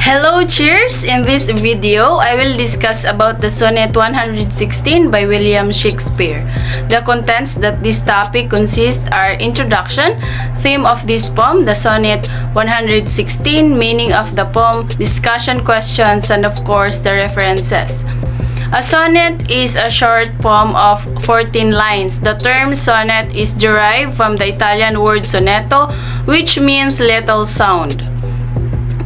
Hello, cheers! In this video, I will discuss about the Sonnet 116 by William Shakespeare. The contents that this topic consists are introduction, theme of this poem, the Sonnet 116, meaning of the poem, discussion questions, and of course, the references. A sonnet is a short poem of 14 lines. The term sonnet is derived from the Italian word sonetto, which means little sound.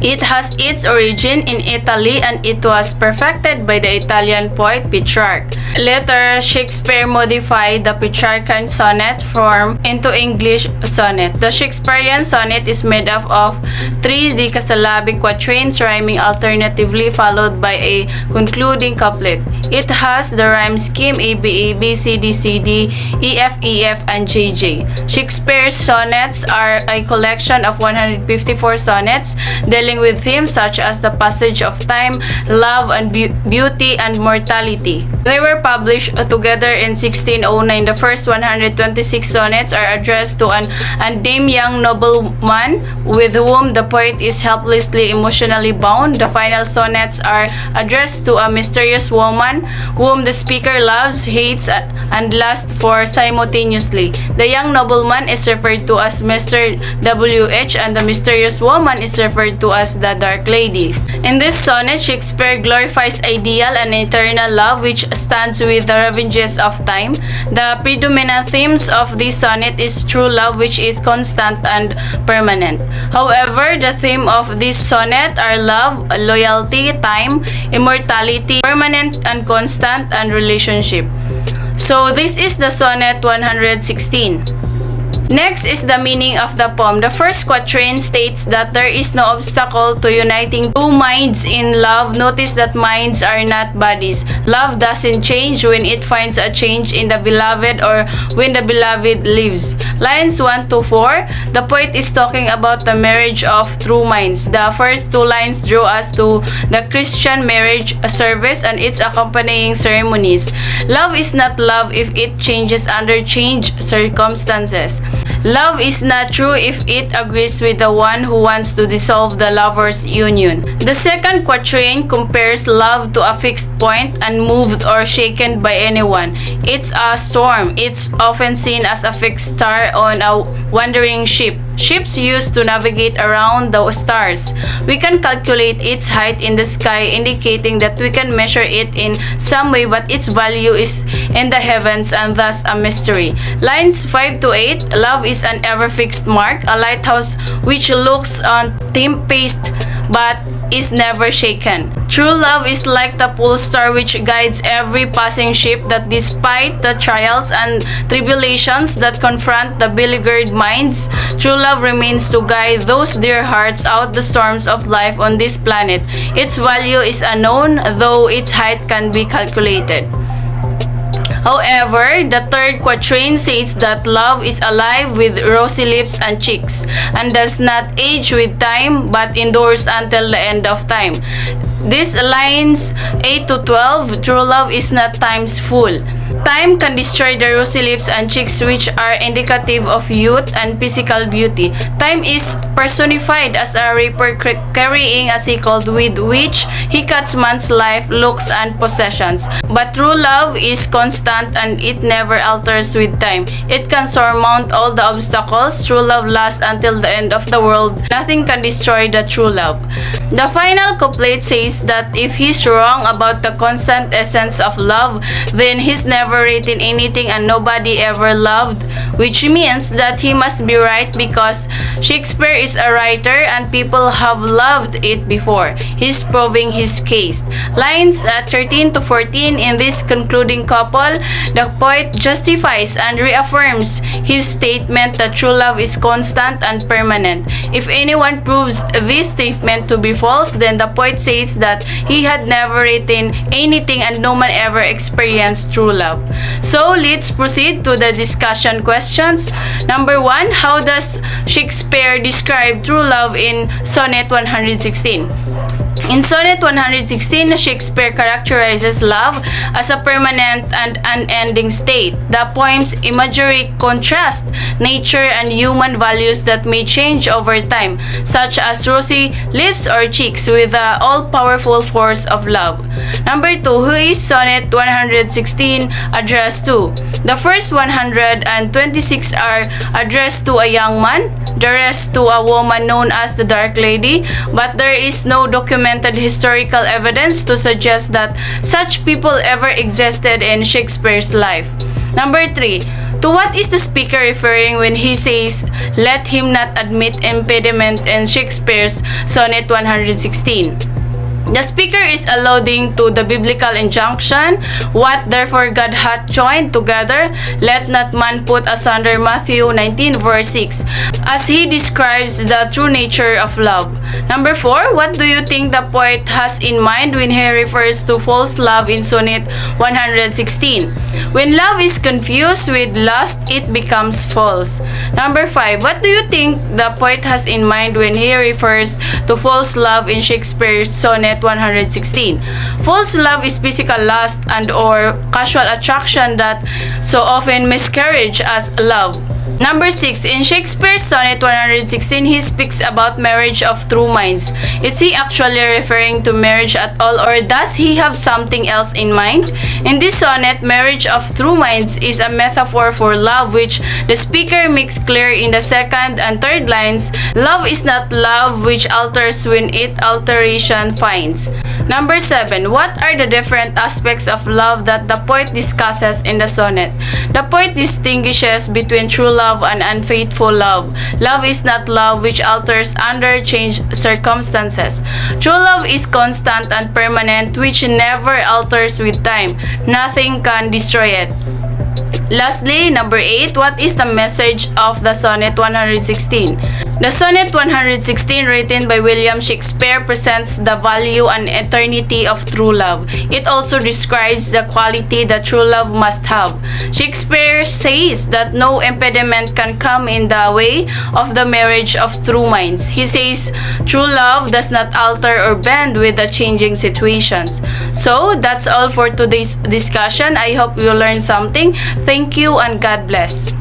It has its origin in Italy and it was perfected by the Italian poet Petrarch. Later, Shakespeare modified the Petrarchan sonnet form into English sonnet. The Shakespearean sonnet is made up of 3 decasyllabic quatrains rhyming alternatively followed by a concluding couplet. It has the rhyme scheme ABA, BCD, CD, EF, EF, and JJ. Shakespeare's sonnets are a collection of 154 sonnets dealing with themes such as the passage of time, love, and beauty and mortality. They were published together in 1609. The first 126 sonnets are addressed to an unnamed young nobleman with whom the poet is helplessly emotionally bound. The final sonnets are addressed to a mysterious woman whom the speaker loves, hates, and lusts for simultaneously. The young nobleman is referred to as Mr. W.H. and the mysterious woman is referred to as the Dark Lady. In this sonnet, Shakespeare glorifies ideal and eternal love which stands with the revenges of time. The predominant themes of this sonnet is true love which is constant and permanent. However, the theme of this sonnet are love, loyalty, time, immortality, permanent and constant, and relationship. So this is the Sonnet 116. Next is the meaning of the poem. The first quatrain states that there is no obstacle to uniting two minds in love. Notice that minds are not bodies. Love doesn't change when it finds a change in the beloved or when the beloved leaves. Lines 1 to 4, the poet is talking about the marriage of true minds. The first 2 lines draw us to the Christian marriage service and its accompanying ceremonies. Love is not love if it changes under changed circumstances. Love is not true if it agrees with the one who wants to dissolve the lovers' union. The second quatrain compares love to a fixed point unmoved or shaken by anyone. It's a storm. It's often seen as a fixed star on a wandering ship. Ships used to navigate around the stars. We can calculate its height in the sky, indicating that we can measure it in some way, but its value is in the heavens and thus a mystery. Lines 5 to 8, love is an ever-fixed mark, a lighthouse which looks on tempest but is never shaken. True love is like the pole star which guides every passing ship, that despite the trials and tribulations that confront the beleaguered minds, true love remains to guide those dear hearts out the storms of life on this planet. Its value is unknown, though its height can be calculated. However, the third quatrain says that love is alive with rosy lips and cheeks, and does not age with time, but endures until the end of time. These lines 8 to 12, true love is not time's fool. Time can destroy the rosy lips and cheeks which are indicative of youth and physical beauty. Time is personified as a reaper carrying a sickle with which he cuts man's life, looks, and possessions. But true love is constant and it never alters with time. It can surmount all the obstacles. True love lasts until the end of the world. Nothing can destroy the true love. The final couplet says that if he's wrong about the constant essence of love, then he's never written anything and nobody ever loved, which means that he must be right because Shakespeare is a writer and people have loved it before. He's proving his case. Lines 13 to 14, in this concluding couple, the poet justifies and reaffirms his statement that true love is constant and permanent. If anyone proves this statement to be false, then the poet says that he had never written anything and no man ever experienced true love. So let's proceed to the discussion questions. Number 1, how does Shakespeare describe true love in Sonnet 116? In Sonnet 116, Shakespeare characterizes love as a permanent and unending state. The poem's imagery contrasts nature and human values that may change over time, such as rosy lips or cheeks, with the all-powerful force of love. Number 2, who is Sonnet 116 addressed to? The first 126 are addressed to a young man, the rest to a woman known as the Dark Lady, but there is no documented historical evidence to suggest that such people ever existed in Shakespeare's life. Number 3, to what is the speaker referring when he says, "Let him not admit impediment" in Shakespeare's Sonnet 116? The speaker is alluding to the biblical injunction, "What therefore God hath joined together, let not man put asunder," Matthew 19 verse 6, as he describes the true nature of love. Number 4, what do you think the poet has in mind when he refers to false love in Sonnet 116? When love is confused with lust, it becomes false. Number 5, what do you think the poet has in mind when he refers to false love in Shakespeare's Sonnet 116? False love is physical lust and or casual attraction that so often miscarriage as love. Number 6, in Shakespeare's Sonnet 116, he speaks about marriage of true minds. Is he actually referring to marriage at all, or does he have something else in mind? In this sonnet, marriage of true minds is a metaphor for love, which the speaker makes clear in the second and third lines. Love is not love which alters when it alteration finds. Number 7, what are the different aspects of love that the poet discusses in the sonnet? The poet distinguishes between true love and unfaithful love. Love is not love which alters under changed circumstances. True love is constant and permanent, which never alters with time. Nothing can destroy it. Lastly, number 8, what is the message of the Sonnet 116? The Sonnet 116, written by William Shakespeare, presents the value and eternity of true love. It also describes the quality that true love must have. Shakespeare says that no impediment can come in the way of the marriage of true minds. He says true love does not alter or bend with the changing situations. So, that's all for today's discussion. I hope you learned something. Thank you and God bless.